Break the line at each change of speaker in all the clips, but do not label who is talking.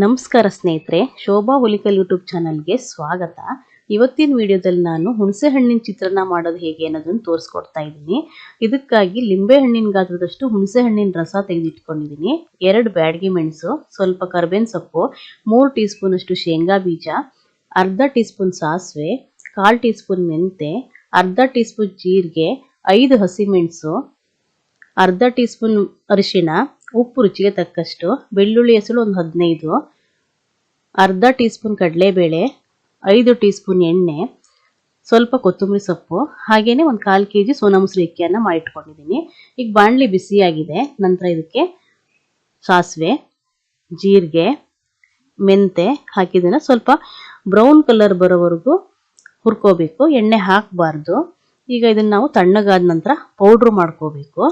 ನಮಸ್ಕಾರ ಸ್ನೇಹಿತರೆ, ಶೋಭಾ ಹುಲಿಕಲ್ ಯೂಟ್ಯೂಬ್ ಚಾನಲ್ಗೆ ಸ್ವಾಗತ. ಇವತ್ತಿನ ವಿಡಿಯೋದಲ್ಲಿ ನಾನು ಹುಣಸೆ ಹಣ್ಣಿನ ಚಿತ್ರಾನ್ನ ಮಾಡೋದು ಹೇಗೆ ಅನ್ನೋದನ್ನು ತೋರಿಸ್ಕೊಡ್ತಾ ಇದ್ದೀನಿ. ಇದಕ್ಕಾಗಿ ಲಿಂಬೆ ಹಣ್ಣಿನ ಗಾತ್ರದಷ್ಟು ಹುಣಸೆ ಹಣ್ಣಿನ ರಸ ತೆಗೆದಿಟ್ಕೊಂಡಿದ್ದೀನಿ, 2 ಬ್ಯಾಡಗಿ ಮೆಣಸು, ಸ್ವಲ್ಪ ಕರ್ಬೇವಿನ ಸೊಪ್ಪು, 3 ಟೀ ಸ್ಪೂನ್ ಅಷ್ಟು ಶೇಂಗಾ ಬೀಜ, ಅರ್ಧ ಟೀ ಸ್ಪೂನ್ ಸಾಸಿವೆ, 1/4 ಟೀ ಸ್ಪೂನ್ ಮೆಂತೆ, ಅರ್ಧ ಟೀ ಸ್ಪೂನ್ ಜೀರಿಗೆ, 5 ಹಸಿಮೆಣಸು, ಅರ್ಧ ಟೀ ಸ್ಪೂನ್ ಅರಿಶಿಣ, ಉಪ್ಪು ರುಚಿಗೆ ತಕ್ಕಷ್ಟು, ಬೆಳ್ಳುಳ್ಳಿ ಹೆಸರು ಒಂದು 15, ಅರ್ಧ ಟೀ ಸ್ಪೂನ್ ಕಡಲೆಬೇಳೆ, 5 ಟೀ ಸ್ಪೂನ್ ಎಣ್ಣೆ, ಸ್ವಲ್ಪ ಕೊತ್ತಂಬರಿ ಸೊಪ್ಪು, ಹಾಗೇನೆ ಒಂದು 1/4 kg ಸೋನಾ ಮಸೂರಿ ಅಕ್ಕಿಯನ್ನು ಮಾಡಿಟ್ಕೊಂಡಿದ್ದೀನಿ. ಈಗ ಬಾಣಲಿ ಬಿಸಿಯಾಗಿದೆ. ನಂತರ ಇದಕ್ಕೆ ಸಾಸಿವೆ, ಜೀರಿಗೆ, ಮೆಂತೆ ಹಾಕಿದ್ದನ್ನು ಸ್ವಲ್ಪ ಬ್ರೌನ್ ಕಲರ್ ಬರೋವರೆಗೂ ಹುರ್ಕೋಬೇಕು. ಎಣ್ಣೆ ಹಾಕಬಾರ್ದು. ಈಗ ಇದನ್ನು ನಾವು ತಣ್ಣಗಾದ ನಂತರ ಪೌಡ್ರ್ ಮಾಡ್ಕೋಬೇಕು.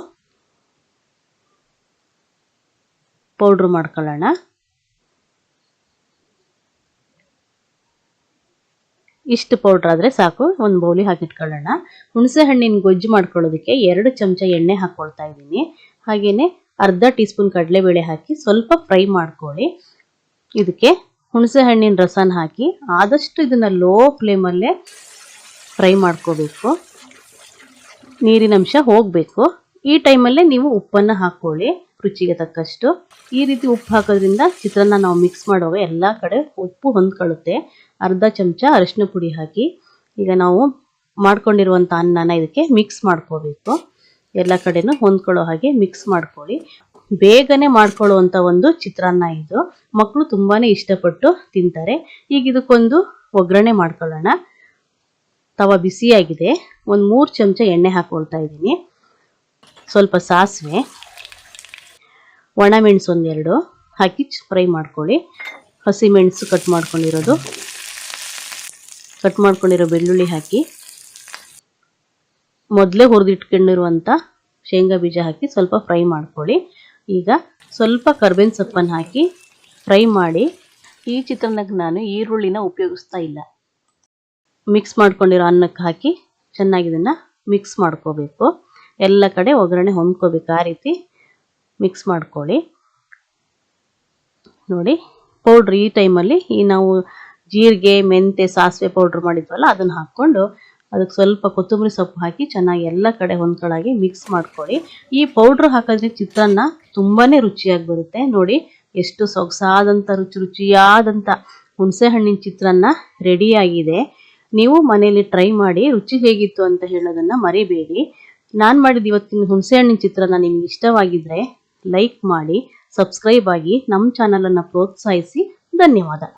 ಪೌಡ್ರ್ ಮಾಡ್ಕೊಳ್ಳೋಣ. ಇಷ್ಟು ಪೌಡ್ರ್ ಆದರೆ ಸಾಕು. ಒಂದು ಬೌಲಿಗೆ ಹಾಕಿಟ್ಕೊಳ್ಳೋಣ. ಹುಣಸೆ ಹಣ್ಣಿನ ಗೊಜ್ಜು ಮಾಡ್ಕೊಳ್ಳೋದಕ್ಕೆ 2 ಚಮಚ ಎಣ್ಣೆ ಹಾಕ್ಕೊಳ್ತಾ ಇದ್ದೀನಿ. ಹಾಗೆಯೇ ಅರ್ಧ ಟೀ ಸ್ಪೂನ್ ಕಡಲೆಬೇಳೆ ಹಾಕಿ ಸ್ವಲ್ಪ ಫ್ರೈ ಮಾಡ್ಕೊಳ್ಳಿ. ಇದಕ್ಕೆ ಹುಣಸೆ ಹಣ್ಣಿನ ರಸನ ಹಾಕಿ ಆದಷ್ಟು ಇದನ್ನು ಲೋ ಫ್ಲೇಮಲ್ಲೇ ಫ್ರೈ ಮಾಡ್ಕೋಬೇಕು. ನೀರಿನಂಶ ಹೋಗಬೇಕು. ಈ ಟೈಮಲ್ಲೇ ನೀವು ಉಪ್ಪನ್ನು ಹಾಕ್ಕೊಳ್ಳಿ ರುಚಿಗೆ ತಕ್ಕಷ್ಟು. ಈ ರೀತಿ ಉಪ್ಪು ಹಾಕೋದ್ರಿಂದ ಚಿತ್ರಾನ್ನ ನಾವು ಮಿಕ್ಸ್ ಮಾಡುವಾಗ ಎಲ್ಲ ಕಡೆ ಉಪ್ಪು ಹೊಂದ್ಕೊಳ್ಳುತ್ತೆ. ಅರ್ಧ ಚಮಚ ಅರಿಶಿನ ಪುಡಿ ಹಾಕಿ ಈಗ ನಾವು ಮಾಡ್ಕೊಂಡಿರುವಂಥ ಅನ್ನನ ಇದಕ್ಕೆ ಮಿಕ್ಸ್ ಮಾಡ್ಕೋಬೇಕು. ಎಲ್ಲ ಕಡೆನೂ ಹೊಂದ್ಕೊಳ್ಳೋ ಹಾಗೆ ಮಿಕ್ಸ್ ಮಾಡ್ಕೊಳ್ಳಿ. ಬೇಗನೆ ಮಾಡ್ಕೊಳ್ಳುವಂಥ ಒಂದು ಚಿತ್ರಾನ್ನ ಇದು. ಮಕ್ಕಳು ತುಂಬಾ ಇಷ್ಟಪಟ್ಟು ತಿಂತಾರೆ. ಈಗ ಇದಕ್ಕೊಂದು ಒಗ್ಗರಣೆ ಮಾಡ್ಕೊಳ್ಳೋಣ. ತವ ಬಿಸಿಯಾಗಿದೆ. ಒಂದು 3 ಚಮಚ ಎಣ್ಣೆ ಹಾಕ್ಕೊಳ್ತಾ ಇದ್ದೀನಿ. ಸ್ವಲ್ಪ ಸಾಸಿವೆ, ಒಣಮೆಣಸು 1-2 ಹಾಕಿ ಫ್ರೈ ಮಾಡ್ಕೊಳ್ಳಿ. ಹಸಿಮೆಣಸು ಕಟ್ ಮಾಡ್ಕೊಂಡಿರೋ ಬೆಳ್ಳುಳ್ಳಿ ಹಾಕಿ, ಮೊದಲೇ ಹುರಿದಿಟ್ಕೊಂಡಿರುವಂಥ ಶೇಂಗಾ ಬೀಜ ಹಾಕಿ ಸ್ವಲ್ಪ ಫ್ರೈ ಮಾಡ್ಕೊಳ್ಳಿ. ಈಗ ಸ್ವಲ್ಪ ಕರ್ಬೇವಿನ ಸೊಪ್ಪನ್ನು ಹಾಕಿ ಫ್ರೈ ಮಾಡಿ. ಈ ಚಿತ್ರಾನ್ನಕ್ಕೆ ನಾನು ಈರುಳ್ಳಿನ ಉಪಯೋಗಿಸ್ತಾ ಇಲ್ಲ. ಮಿಕ್ಸ್ ಮಾಡ್ಕೊಂಡಿರೋ ಅನ್ನಕ್ಕೆ ಹಾಕಿ ಚೆನ್ನಾಗಿ ಇದನ್ನು ಮಿಕ್ಸ್ ಮಾಡ್ಕೋಬೇಕು. ಎಲ್ಲ ಕಡೆ ಒಗ್ಗರಣೆ ಹೊಂದ್ಕೋಬೇಕು. ಆ ರೀತಿ ಮಿಕ್ಸ್ ಮಾಡ್ಕೊಳ್ಳಿ. ನೋಡಿ ಪೌಡ್ರ್ ಈ ಟೈಮಲ್ಲಿ ನಾವು ಜೀರಿಗೆ, ಮೆಂತೆ, ಸಾಸಿವೆ ಪೌಡ್ರ್ ಮಾಡಿದ್ವಲ್ಲ ಅದನ್ನು ಹಾಕ್ಕೊಂಡು ಅದಕ್ಕೆ ಸ್ವಲ್ಪ ಕೊತ್ತಂಬರಿ ಸೊಪ್ಪು ಹಾಕಿ ಚೆನ್ನಾಗಿ ಎಲ್ಲ ಕಡೆ ಹೊಂದ್ಕೊಳ್ಳಾಗಿ ಮಿಕ್ಸ್ ಮಾಡ್ಕೊಳ್ಳಿ. ಈ ಪೌಡ್ರ್ ಹಾಕಿದ್ರೆ ಚಿತ್ರಾನ್ನ ತುಂಬಾ ರುಚಿಯಾಗಿ ಬರುತ್ತೆ. ನೋಡಿ ಎಷ್ಟು ಸೊಗಸಾದಂಥ ರುಚಿಯಾದಂಥ ಹುಣಸೆ ಹಣ್ಣಿನ ಚಿತ್ರಾನ್ನ ರೆಡಿಯಾಗಿದೆ. ನೀವು ಮನೆಯಲ್ಲಿ ಟ್ರೈ ಮಾಡಿ ರುಚಿ ಹೇಗಿತ್ತು ಅಂತ ಹೇಳೋದನ್ನು ಮರಿಬೇಡಿ. ನಾನು ಮಾಡಿದ ಇವತ್ತಿನ ಹುಣಸೆ ಹಣ್ಣಿನ ಚಿತ್ರಾನ್ನ ನಿಮಗೆ ಇಷ್ಟವಾಗಿದ್ದರೆ ಲೈಕ್ ಮಾಡಿ, ಸಬ್ಸ್ಕ್ರೈಬ್ ಆಗಿ ನಮ್ಮ ಚಾನಲನ್ನು ಪ್ರೋತ್ಸಾಹಿಸಿ. ಧನ್ಯವಾದ.